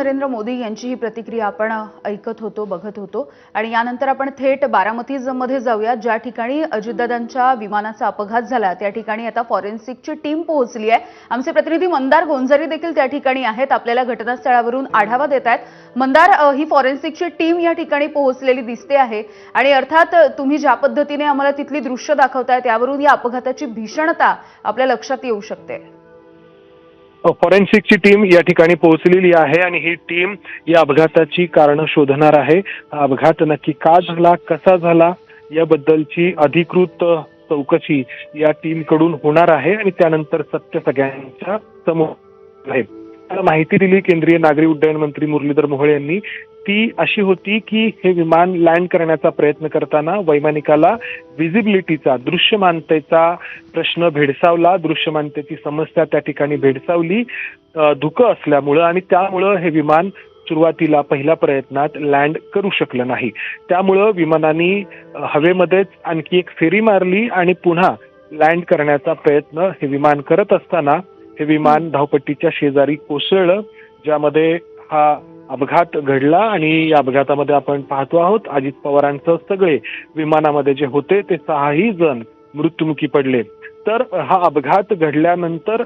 नरेंद्र मोदी यांची ही प्रतिक्रिया आपण ऐकत होतो, बघत होतो आणि यानंतर आपण थेट बारामतीमध्ये जाऊया, ज्या ठिकाणी अजितदादांच्या विमानाचा अपघात झाला त्या ठिकाणी आता फॉरेन्सिकची टीम पोहोचली आहे। आमचे प्रतिनिधी मंदार गोंजारी देखील त्या ठिकाणी आहेत, आपल्याला घटनास्थळावरून आढावा देत आहेत। मंदार, ही फॉरेन्सिकची टीम या ठिकाणी पोहोचलेली दिसते आहे आणि अर्थात तुम्ही ज्या पद्धतीने आम्हाला तिथली दृश्य दाखवताय त्यावरून या अपघाताची भीषणता आपल्या लक्षात येऊ शकते। फॉरेन्सिकची टीम या ठिकाणी पोहोचलेली आहे आणि ही टीम या अपघाताची कारणं शोधणार आहे। हा अपघात नक्की का झाला, कसा झाला याबद्दलची अधिकृत चौकशी या टीम कडून होणार आहे आणि त्यानंतर सत्य सगळ्यांच्या समोर आहे। माहिती दिली केंद्रीय नागरी उड्डयन मंत्री मुरलीधर मोहोळ यांनी। ती अशी होती की हे विमान लँड करण्याचा प्रयत्न करताना वैमानिकाला विजिबिलिटीचा, दृश्यमानतेचा प्रश्न भेडसावला, दृश्यमानतेची समस्या त्या ठिकाणी भेडसावली धुकं असल्यामुळं आणि त्यामुळं हे विमान सुरुवातीला पहिल्या प्रयत्नात लँड करू शकलं नाही। त्यामुळं विमानाने हवेमध्येच आणखी एक फेरी मारली आणि पुन्हा लँड करण्याचा प्रयत्न हे विमान करत असताना हे विमान धावपट्टीच्या शेजारी कोसळलं, ज्यामध्ये हा अपघात घडला आणि या अपघातामध्ये आपण पाहतो आहोत अजित पवारांसह सगळे विमानामध्ये जे होते ते 6ही जण मृत्युमुखी पडले। तर हा अपघात घडल्यानंतर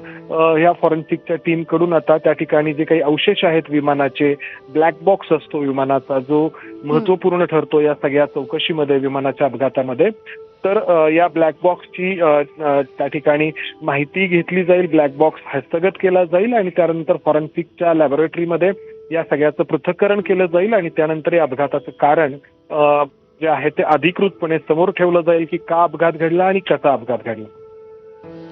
या फॉरेन्सिकच्या टीम कडून आता त्या ठिकाणी जे काही अवशेष आहेत विमानाचे, ब्लॅक बॉक्स असतो विमानाचा जो महत्त्वपूर्ण ठरतो या सगळ्या चौकशीमध्ये विमानाच्या अपघातामध्ये, तर या ब्लॅक बॉक्सची त्या ठिकाणी माहिती घेतली जाईल, ब्लॅक बॉक्स हस्तगत केला जाईल आणि त्यानंतर फॉरेन्सिकच्या लॅबोरेटरीमध्ये या सगळ्याचं पृथक्करण केलं जाईल आणि त्यानंतर या अपघाताचं कारण जे आहे ते अधिकृतपणे समोर ठेवलं जाईल की का अपघात घडला आणि कसा अपघात घडला।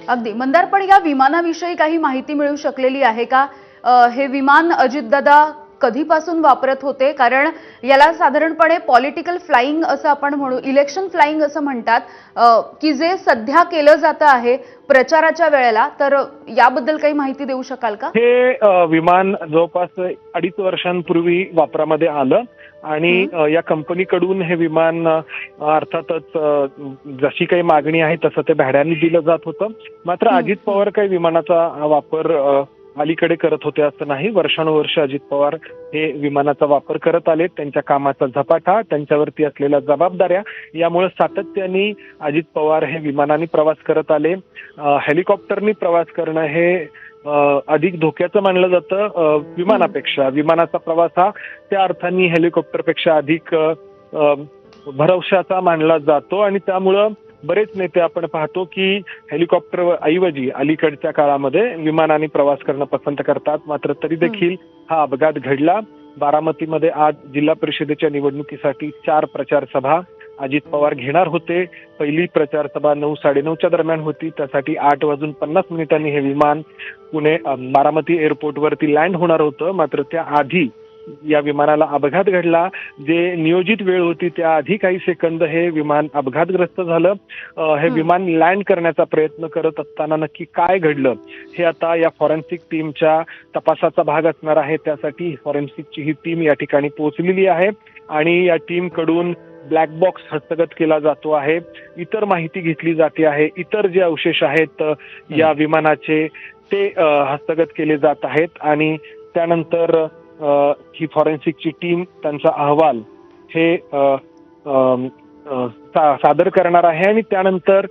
अगदी मंदार, पण या विमानाविषयी काही माहिती मिळू शकलेली आहे का? हे विमान अजितदादा कधीपासून वापरत होते? कारण याला साधारणपणे पॉलिटिकल फ्लाइंग असं आपण म्हणू, इलेक्शन फ्लाइंग असं म्हणतात की जे सध्या केलं जातं आहे प्रचाराच्या वेळेला, तर याबद्दल काही माहिती देऊ शकाल का? हे विमान जवळपास 2.5 वर्षांपूर्वी वापरामध्ये आलं आणि या कंपनीकडून हे विमान अर्थातच जशी काही मागणी आहे तसं ते भाड्याने दिलं जात होतं। मात्र अजित पवार काही विमानाचा वापर अलीकडे करत होते असं नाही, वर्षानुवर्ष अजित पवार हे विमानाचा वापर करत आले। त्यांच्या कामाचा झपाटा, त्यांच्यावरती असलेल्या जबाबदाऱ्या यामुळे सातत्याने अजित पवार हे विमानाने प्रवास करत आले। हेलिकॉप्टरनी प्रवास करणं हे अधिक धोक्याचं मानलं जातं विमानापेक्षा। विमानाचा प्रवास हा त्या अर्थाने हेलिकॉप्टरपेक्षा अधिक भरवशाचा मानला जातो आणि त्यामुळं बरेच नेते आपण पाहतो की हेलिकॉप्टर ऐवजी अलीकडच्या काळामध्ये विमानाने प्रवास करणं पसंत करतात। मात्र तरी देखील हा अपघात घडला। बारामतीमध्ये आज जिल्हा परिषदेच्या निवडणुकीसाठी 4 प्रचार सभा अजित पवार घेणार होते। पहिली प्रचार सभा 9-9:30च्या दरम्यान होती, त्यासाठी 8:50 हे विमान पुणे बारामती एअरपोर्टवरती लँड होणार होतं। मात्र त्याआधी या विमानाला अपघात घडला। जे नियोजित वेळ होती त्याआधी काही सेकंद हे विमान अपघातग्रस्त झालं। हे विमान लँड करण्याचा प्रयत्न करत असताना नक्की काय घडलं हे आता या फॉरेन्सिक टीमच्या तपासाचा भाग असणार आहे। त्यासाठी फॉरेन्सिकची ही टीम या ठिकाणी पोहोचलेली आहे आणि या टीम कडून ब्लॅक बॉक्स हस्तगत केला जातो आहे, इतर माहिती घेतली जाते आहे, इतर जे अवशेष आहेत या विमानाचे ते हस्तगत केले जात आहेत आणि त्यानंतर ही फॉरेन्सिकची टीम त्यांचा अहवाल हे सादर करणार आहे आणि त्यानंतर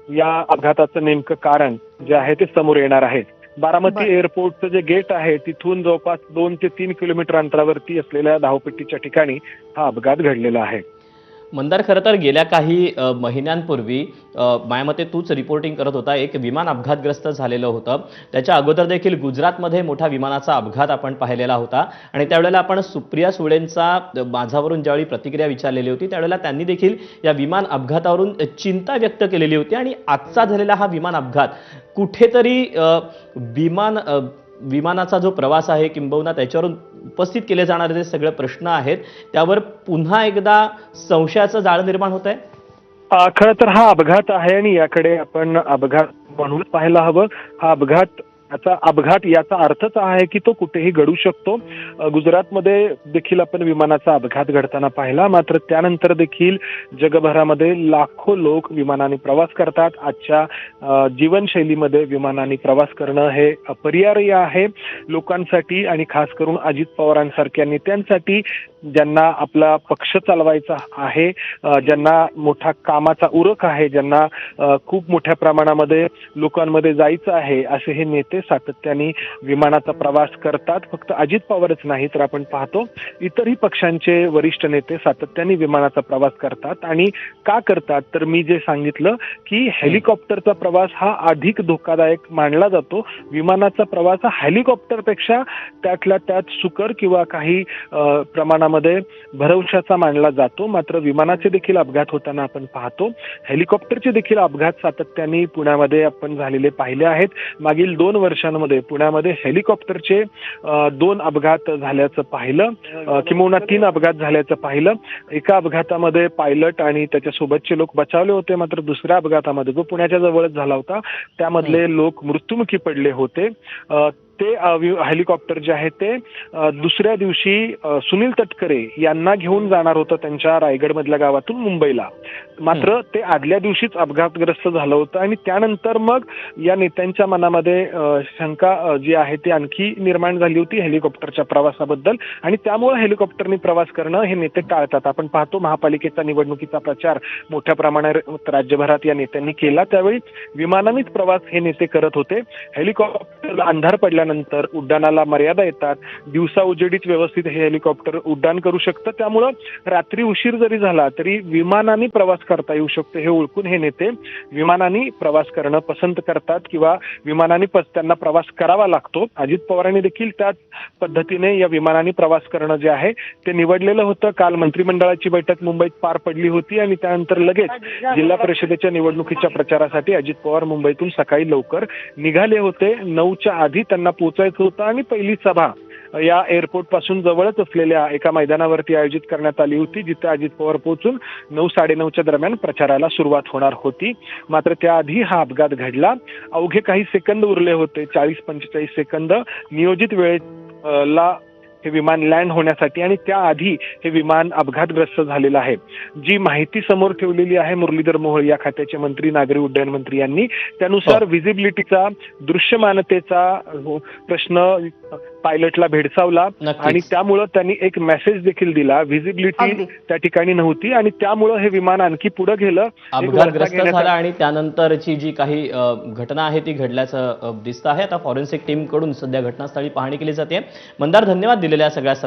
या अपघाताचं नेमकं कारण जे आहे ते समोर येणार आहे। बारामती एअरपोर्टचं जे गेट आहे तिथून जवळपास 2 ते 3 किलोमीटर अंतरावरती असलेल्या धावपट्टीच्या ठिकाणी हा अपघात घडलेला आहे। मंदार, खरं तर गेल्या काही महिन्यांपूर्वी माझ्या मते तूच रिपोर्टिंग करत होता, एक विमान अपघातग्रस्त झालेलं होतं। त्याच्या अगोदर देखील गुजरातमध्ये मोठा विमानाचा अपघात आपण पाहिलेला होता आणि त्यावेळेला आपण सुप्रिया सुळेंचा माझावरून ज्यावेळी प्रतिक्रिया विचारलेली होती त्यावेळेला त्यांनी देखील या विमान अपघातावरून चिंता व्यक्त केलेली होती आणि आजचा झालेला हा विमान अपघात कुठेतरी विमानाचा जो प्रवास आहे किंबहुना त्याच्यावरून उपस्थित केले जाणारे जे सगळे प्रश्न आहेत त्यावर पुन्हा एकदा संशयाचं जाळं निर्माण होत आहे। खरं तर हा अपघात आहे आणि याकडे आपण अपघात म्हणून पाहायला हवं। हा अपघात याचा अपघात याचा अर्थच आहे की तो कुठेही घडू शकतो. गुजरातमध्ये देखील आपण विमानाचा अपघात घडताना पाहिला, मात्र त्यानंतर देखील जगभरामध्ये लाखो लोक विमानाने प्रवास करतात. आजच्या जीवनशैलीमध्ये विमानाने प्रवास करणं हे अपरिहार्य आहे लोकांसाठी आणि खास करून अजित पवारांसारख्या नेत्यांसाठी, ज्यांना आपला पक्ष चालवायचा आहे, ज्यांना मोठा कामाचा उरक आहे, ज्यांना खूप मोठ्या प्रमाणामध्ये लोकांमध्ये जायचं आहे, असे हे नेते सातत्याने विमानाचा प्रवास करतात. फक्त अजित पवारच नाही तर आपण पाहतो इतरही पक्षांचे वरिष्ठ नेते सातत्याने विमानाचा प्रवास करतात. आणि का करतात तर मी जे सांगितलं की हेलिकॉप्टरचा प्रवास हा अधिक धोकादायक मानला जातो. विमानाचा प्रवास हा हेलिकॉप्टरपेक्षा त्यातल्या त्यात सुकर किंवा काही प्रमाणामध्ये भरवशाचा मानला जातो. मात्र विमानाचे देखील अपघात होताना आपण पाहतो. हेलिकॉप्टरचे देखील अपघात सातत्याने पुण्यामध्ये आपण झालेले पाहिले आहेत. मागील 2 वर्षांमध्ये पुण्यामध्ये हेलिकॉप्टरचे 2 अपघात झाल्याचं पाहिलं, किंबहुना 3 अपघात झाल्याचं पाहिलं. एका अपघातामध्ये पायलट आणि त्याच्यासोबतचे लोक बचावले होते, मात्र दुसऱ्या अपघातामध्ये जो पुण्याच्या जवळच झाला होता त्यामधले लोक मृत्युमुखी पडले होते. ते हेलिकॉप्टर जे आहे ते दुसऱ्या दिवशी सुनील तटकरे यांना घेऊन जाणार होतं त्यांच्या रायगडमधल्या गावातून मुंबईला. मात्र ते आदल्या दिवशीच अपघातग्रस्त झालं होतं आणि त्यानंतर मग या नेत्यांच्या मनामध्ये शंका जी आहे ती आणखी निर्माण झाली होती हेलिकॉप्टरच्या प्रवासाबद्दल आणि त्यामुळे हेलिकॉप्टरने प्रवास करणं हे नेते टाळतात. आपण पाहतो महापालिकेचा निवडणुकीचा प्रचार मोठ्या प्रमाणात राज्यभरात या नेत्यांनी केला, त्यावेळी विमानानेच प्रवास हे नेते करत होते. हेलिकॉप्टरला अंधार पडल्यानंतर उड्डाणाला मर्यादा येतात, दिवसा उजेडीत व्यवस्थित हे हेलिकॉप्टर उड्डाण करू शकतं, त्यामुळं रात्री उशीर जरी झाला तरी विमानाने प्रवास करता येऊ शकतो हे ओळखून हे नेते विमानाने प्रवास करणं पसंत करतात किंवा विमानाने त्यांना प्रवास करावा लागतो. अजित पवारांनी देखील त्याच पद्धतीने या विमानाने प्रवास करणं जे आहे ते निवडलेलं होतं. काल मंत्रिमंडळाची बैठक मुंबईत पार पडली होती आणि त्यानंतर लगेच जिल्हा परिषदेच्या निवडणुकीच्या प्रचारासाठी अजित पवार मुंबईतून सकाळी लवकर निघाले होते. 9च्या आधी त्यांना पोहोचायचं होतं आणि पहिली सभा या एअरपोर्ट पासून जवळच असलेल्या एका मैदानावरती आयोजित करण्यात आली होती, जिथे अजित पवार पोहोचून 9-9:30च्या दरम्यान प्रचाराला सुरुवात होणार होती. मात्र त्याआधी हा अपघात घडला. अवघे काही सेकंद उरले होते, 40-45 सेकंद नियोजित वेळेला हे विमान लँड होण्यासाठी आणि त्याआधी हे विमान अपघातग्रस्त झालेलं आहे. जी माहिती समोर ठेवलेली आहे मुरलीधर मोहोळ या खात्याचे मंत्री, नागरी उड्डयन मंत्री यांनी, त्यानुसार व्हिजिबिलिटीचा, दृश्यमानतेचा प्रश्न पायलटला भेडसावला आणि त्यामुळं त्यांनी एक मेसेज देखील दिला. व्हिजिबिलिटी त्या ठिकाणी नव्हती आणि त्यामुळं हे विमान आणखी पुढे गेलं, अपघातग्रस्त झाला आणि त्यानंतरची जी काही घटना आहे ती घडल्याचं दिसतं आहे. आता फॉरेन्सिक टीम कडून सध्या घटनास्थळी पाहणी केली जाते. मंदार, धन्यवाद दिलेल्या सगळ्या